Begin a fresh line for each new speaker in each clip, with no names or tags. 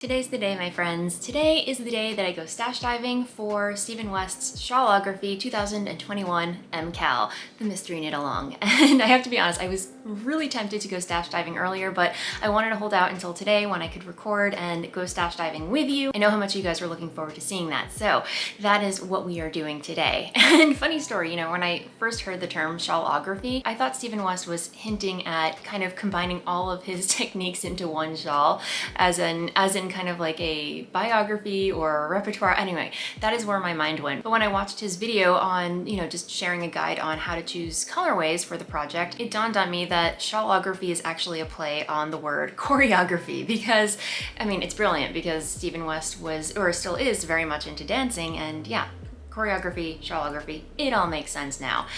Today's the day, my friends. Today is the day that I go stash diving for Stephen West's Shawlography 2021 MKAL, the mystery knit along. And I have to be honest, I was really tempted to go stash diving earlier, but I wanted to hold out until today when I could record and go stash diving with you. I know how much you guys were looking forward to seeing that, so that is what we are doing today. And funny story, when I first heard the term Shawlography, I thought Stephen West was hinting at kind of combining all of his techniques into one shawl, as in kind of like a biography or a repertoire. Anyway, that is where my mind went. But when I watched his video on, just sharing a guide on how to choose colorways for the project, it dawned on me that shawlography is actually a play on the word choreography because, it's brilliant because Stephen West was, or still is, very much into dancing, and yeah, choreography, shawlography, it all makes sense now.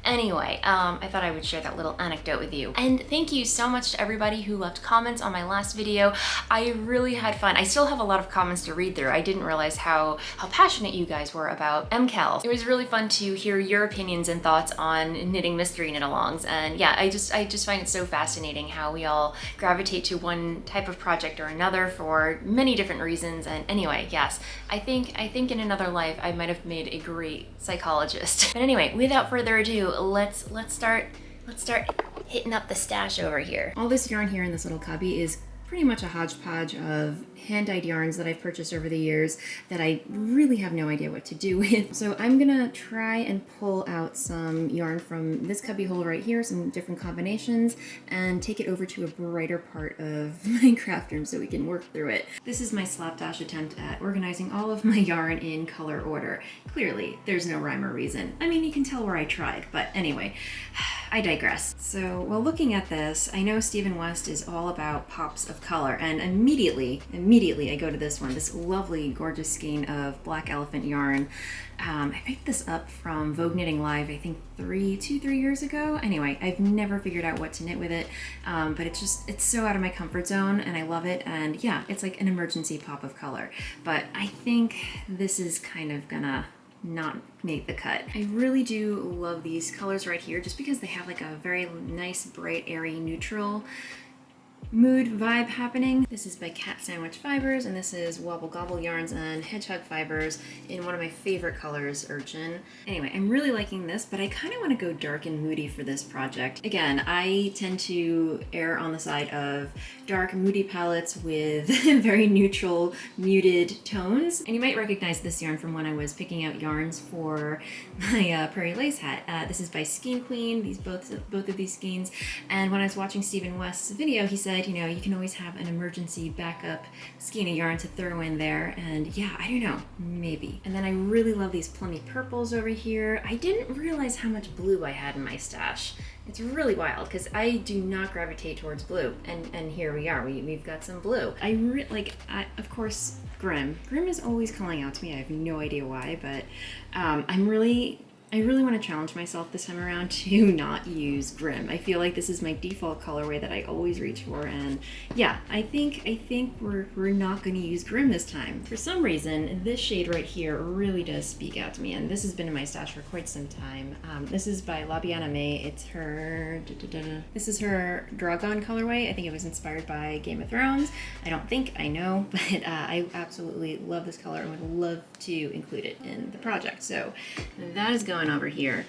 Anyway, I thought I would share that little anecdote with you. And thank you so much to everybody who left comments on my last video. I really had fun. I still have a lot of comments to read through. I didn't realize how passionate you guys were about MKAL. It was really fun to hear your opinions and thoughts on knitting mystery knit-alongs. And yeah, I just find it so fascinating how we all gravitate to one type of project or another for many different reasons. And anyway, yes, I think in another life I might have made a great psychologist. But anyway, without further ado, let's start hitting up the stash over here. All this yarn here in this little cubby is pretty much a hodgepodge of hand-dyed yarns that I've purchased over the years that I really have no idea what to do with. So I'm gonna try and pull out some yarn from this cubby hole right here, some different combinations, and take it over to a brighter part of my craft room so we can work through it. This is my slapdash attempt at organizing all of my yarn in color order. Clearly, there's no rhyme or reason. You can tell where I tried, but anyway, I digress. So while looking at this, I know Stephen West is all about pops of color, and immediately I go to this one, this lovely, gorgeous skein of Black Elephant yarn. I picked this up from Vogue Knitting Live, I think 3 years ago. Anyway, I've never figured out what to knit with it, but it's so out of my comfort zone, and I love it, and yeah, it's like an emergency pop of color. But I think this is kind of gonna not make the cut. I really do love these colors right here just because they have like a very nice, bright, airy, neutral mood vibe happening. This is by Cat Sandwich Fibers, and this is Wobble Gobble Yarns and Hedgehog Fibers in one of my favorite colors, Urchin. Anyway, I'm really liking this, but I kind of want to go dark and moody for this project. Again, I tend to err on the side of dark, moody palettes with very neutral, muted tones. And you might recognize this yarn from when I was picking out yarns for my Prairie Lace hat. This is by Skein Queen, both of these skeins. And when I was watching Stephen West's video, he said, you can always have an emergency backup skein of yarn to throw in there, and yeah, I don't know, maybe. And then I really love these plummy purples over here. I didn't realize how much blue I had in my stash. It's really wild because I do not gravitate towards blue, and here we are. We've got some blue. Of course, Grimm. Grimm is always calling out to me. I have no idea why, but I really want to challenge myself this time around to not use Grimm. I feel like this is my default colorway that I always reach for, and yeah, I think we're not going to use Grimm this time. For some reason, this shade right here really does speak out to me, and this has been in my stash for quite some time. This is by Labiana May. It's her this is her Dragon colorway. I think it was inspired by Game of Thrones. I don't think, I know, but I absolutely love this color and would love to include it in the project. So that is going over here.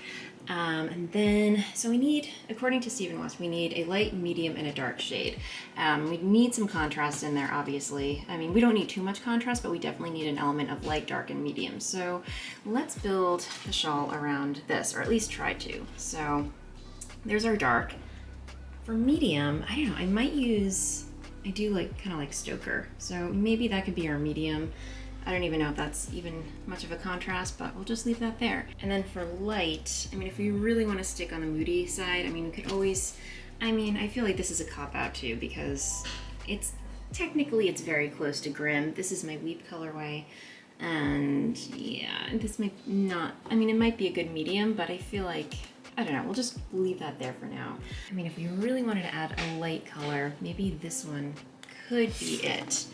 And then, so we need, according to Stephen West, we need a light, medium, and a dark shade. We need some contrast in there, obviously. We don't need too much contrast, but we definitely need an element of light, dark, and medium. So let's build the shawl around this, or at least try to. So there's our dark. For medium, I don't know, I might use, I do kind of like Stoker. So maybe that could be our medium. I don't even know if that's even much of a contrast, but we'll just leave that there. And then for light, if we really want to stick on the moody side, we could always, I feel like this is a cop-out too, because it's very close to Grimm. This is my Weep colorway, and yeah, this might not, it might be a good medium, but I feel like, I don't know, we'll just leave that there for now. If we really wanted to add a light color, maybe this one could be it.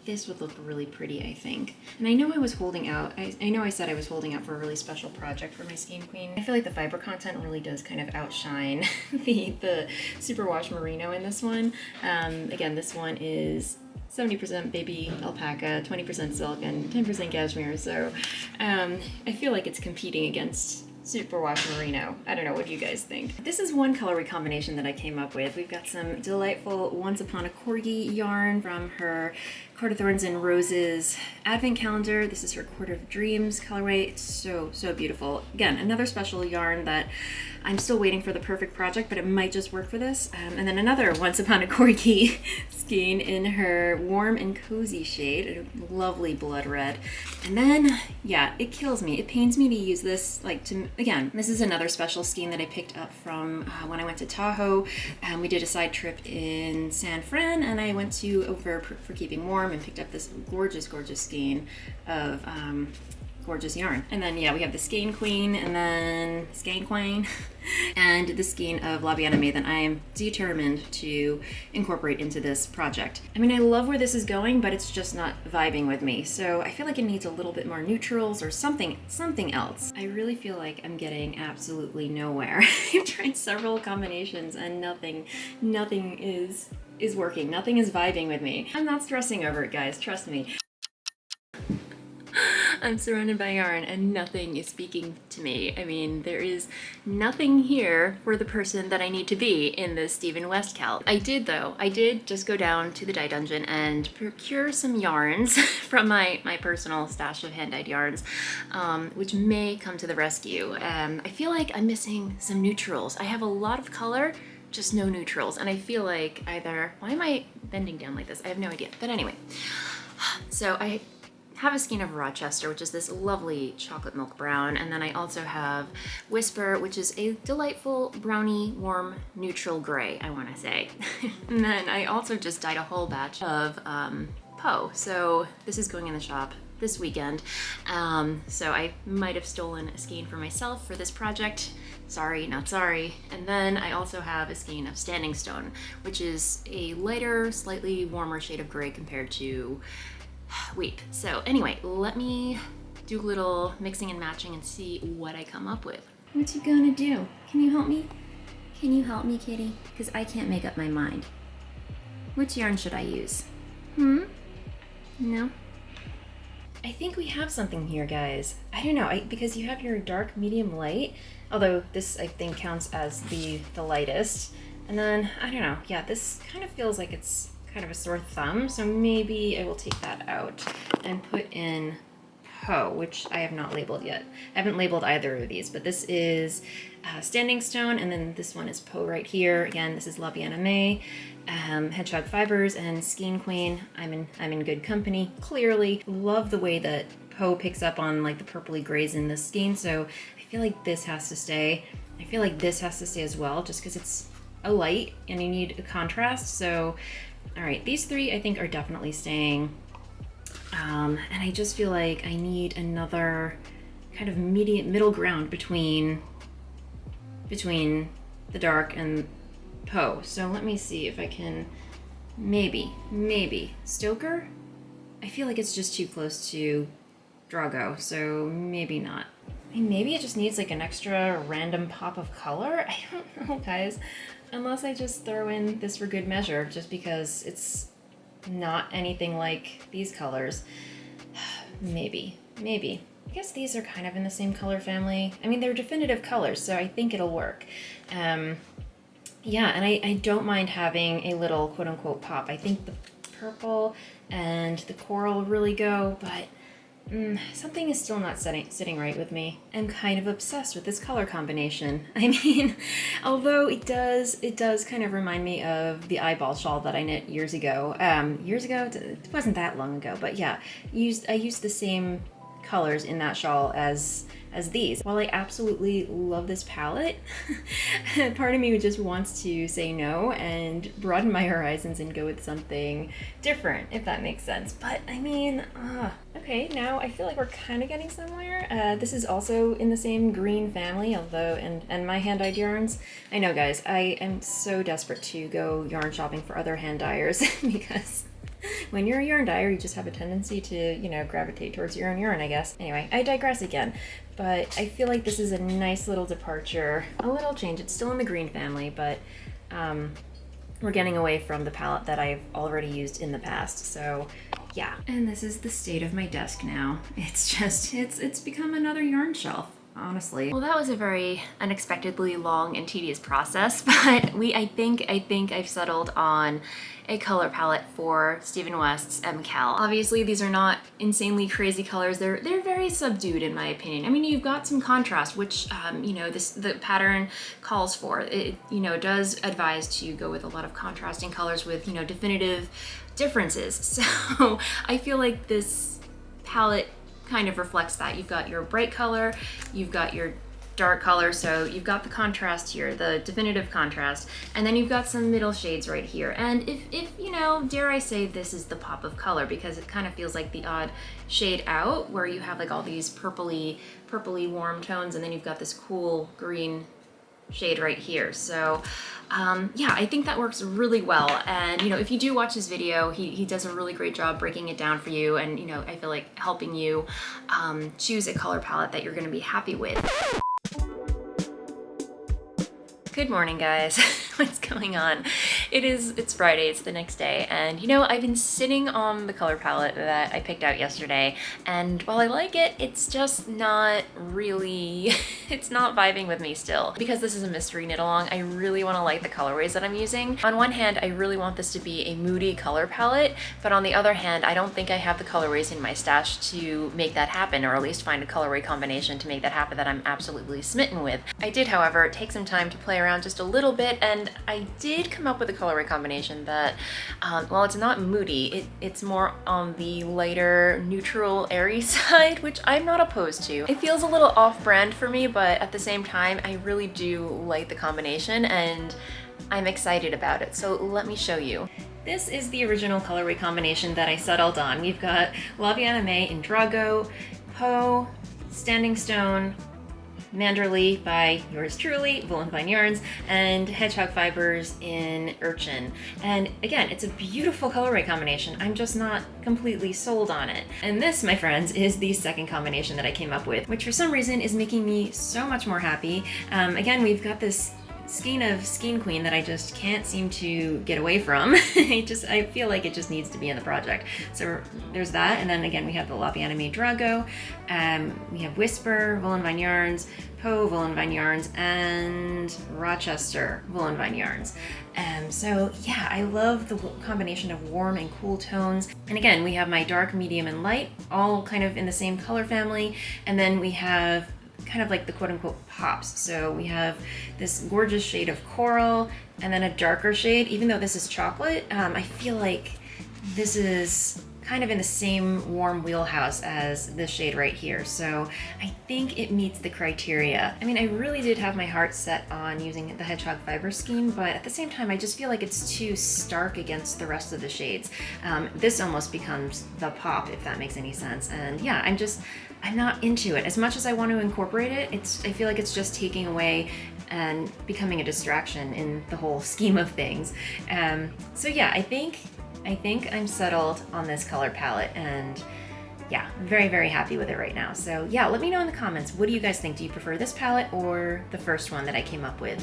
This would look really pretty, I think. And I know I was holding out, I know I said I was holding out for a really special project for my Skein Queen. I feel like the fiber content really does kind of outshine the superwash merino in this one. Again, this one is 70% baby alpaca, 20% silk, and 10% cashmere. So I feel like it's competing against superwash merino. I don't know, what do you guys think? This is one colorway combination that I came up with. We've got some delightful Once Upon a Corgi yarn from her Court of Thorns and Roses advent calendar. This is her Court of Dreams colorway. It's so, so beautiful. Again, another special yarn that I'm still waiting for the perfect project, but it might just work for this. And then another Once Upon a Corgi skein in her warm and cozy shade, a lovely blood red. And then, yeah, it kills me. It pains me to use this, like, again, this is another special skein that I picked up from when I went to Tahoe. We did a side trip in San Fran, and I went to over for keeping warm and picked up this gorgeous, gorgeous skein of gorgeous yarn. And then, yeah, we have the Skein Queen, and then Skein Queen, and the skein of La Bien Aimée that I am determined to incorporate into this project. I mean, I love where this is going, but it's just not vibing with me. So I feel like it needs a little bit more neutrals or something else. I really feel like I'm getting absolutely nowhere. I've tried several combinations and nothing is working. Nothing is vibing with me. I'm not stressing over it, guys, trust me. I'm surrounded by yarn and nothing is speaking to me. I mean, there is nothing here for the person that I need to be in this Stephen West cal. I did just go down to the dye dungeon and procure some yarns from my personal stash of hand-dyed yarns, which may come to the rescue. I feel like I'm missing some neutrals. I have a lot of color, just no neutrals, and I feel like either, why am I bending down like this? I have no idea, but anyway. So I have a skein of Rochester, which is this lovely chocolate milk brown, and then I also have Whisper, which is a delightful brownie warm neutral gray, I want to say. And then I also just dyed a whole batch of Poe, so this is going in the shop this weekend. So I might have stolen a skein for myself for this project. Sorry, not sorry. And then I also have a skein of Standing Stone, which is a lighter, slightly warmer shade of gray compared to Weep. So anyway, let me do a little mixing and matching and see what I come up with. What you gonna do? Can you help me? Can you help me, kitty? Because I can't make up my mind. Which yarn should I use? No? I think we have something here, guys. I don't know, because you have your dark, medium, light, although this I think counts as the lightest. And then, I don't know, yeah, this kind of feels like it's kind of a sore thumb, so maybe I will take that out and put in Poe, which I have not labeled yet. I haven't labeled either of these, but this is Standing Stone, and then this one is Poe right here. Again, this is La Bien Aimée, Hedgehog Fibers, and Skein Queen. I'm in good company, clearly. Love the way that Poe picks up on like the purpley grays in this skein, so I feel like this has to stay. I feel like this has to stay as well, just because it's a light and you need a contrast, so all right, these three I think are definitely staying. And I just feel like I need another kind of middle ground between the dark and Poe. So let me see if I can maybe Stoker. I feel like it's just too close to Drago, so maybe not. I mean, maybe it just needs like an extra random pop of color. I don't know, guys. Unless I just throw in this for good measure, just because it's not anything like these colors. Maybe. I guess these are kind of in the same color family. I mean, they're definitive colors, so I think it'll work. Yeah, and I don't mind having a little quote-unquote pop. I think the purple and the coral really go, but something is still not sitting right with me. I'm kind of obsessed with this color combination. I mean, although it does kind of remind me of the eyeball shawl that I knit years ago. It wasn't that long ago, but yeah, I used the same colors in that shawl as these. While I absolutely love this palette, part of me just wants to say no and broaden my horizons and go with something different, if that makes sense. But I mean, okay, now I feel like we're kind of getting somewhere. This is also in the same green family, although, and my hand-dyed yarns. I know, guys, I am so desperate to go yarn shopping for other hand dyers because when you're a yarn dyer, you just have a tendency to, you know, gravitate towards your own yarn, I guess. Anyway, I digress again, but I feel like this is a nice little departure, a little change. It's still in the green family, but we're getting away from the palette that I've already used in the past. So yeah, and this is the state of my desk now. It's just, it's become another yarn shelf, honestly. Well, that was a very unexpectedly long and tedious process, but I think I've settled on a color palette for Stephen West's MKAL. Obviously, these are not insanely crazy colors. They're very subdued in my opinion. I mean, you've got some contrast, which you know, the pattern calls for. It, you know, does advise to go with a lot of contrasting colors with, you know, definitive differences. So I feel like this palette kind of reflects that. You've got your bright color, you've got your dark color, so you've got the contrast here, the definitive contrast, and then you've got some middle shades right here. And if you know, dare I say, this is the pop of color, because it kind of feels like the odd shade out where you have like all these purpley warm tones, and then you've got this cool green shade right here. So yeah, I think that works really well. And you know, if you do watch this video, he does a really great job breaking it down for you, and you know, I feel like helping you choose a color palette that you're going to be happy with. Good morning, guys. What's going on? It's Friday, it's the next day, and you know, I've been sitting on the color palette that I picked out yesterday, and while I like it, it's just not really, it's not vibing with me still. Because this is a mystery knit along, I really want to like the colorways that I'm using. On one hand, I really want this to be a moody color palette, but on the other hand, I don't think I have the colorways in my stash to make that happen, or at least find a colorway combination to make that happen that I'm absolutely smitten with. I did, however, take some time to play around just a little bit, and I did come up with a colorway combination that, well, it's not moody, it's more on the lighter, neutral, airy side, which I'm not opposed to. It feels a little off-brand for me, but at the same time, I really do like the combination, and I'm excited about it, so let me show you. This is the original colorway combination that I settled on. We've got La Vie Anime in Drago, Poe, Standing Stone, Manderly by yours truly, Voolenvine yarns, and Hedgehog fibers in Urchin. And again, it's a beautiful colorway combination. I'm just not completely sold on it. And this, my friends, is the second combination that I came up with, which for some reason is making me so much more happy. Again, we've got this skein of Skein Queen that I just can't seem to get away from. I feel like it just needs to be in the project. So there's that, and then again we have the La Vie Anime Drago, we have Whisper, Voolenvine yarns, Poe Voolenvine yarns, and Rochester Voolenvine yarns. So yeah, I love the combination of warm and cool tones. And again, we have my dark, medium, and light, all kind of in the same color family, and then we have kind of like the quote-unquote pops. So we have this gorgeous shade of coral, and then a darker shade. Even though this is chocolate, I feel like this is kind of in the same warm wheelhouse as this shade right here. So I think it meets the criteria. I mean, I really did have my heart set on using the Hedgehog fiber scheme, but at the same time, I just feel like it's too stark against the rest of the shades. This almost becomes the pop, if that makes any sense. And yeah, I'm not into it. As much as I want to incorporate it, I feel like it's just taking away and becoming a distraction in the whole scheme of things. So yeah, I think I'm settled on this color palette, and yeah, I'm very happy with it right now. So yeah, let me know in the comments, what do you guys think? Do you prefer this palette or the first one that I came up with?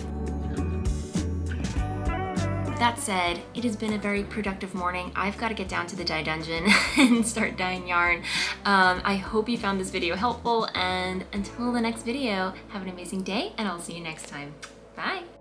That said, it has been a very productive morning. I've got to get down to the dye dungeon and start dyeing yarn. I hope you found this video helpful, and until the next video, have an amazing day, and I'll see you next time. Bye!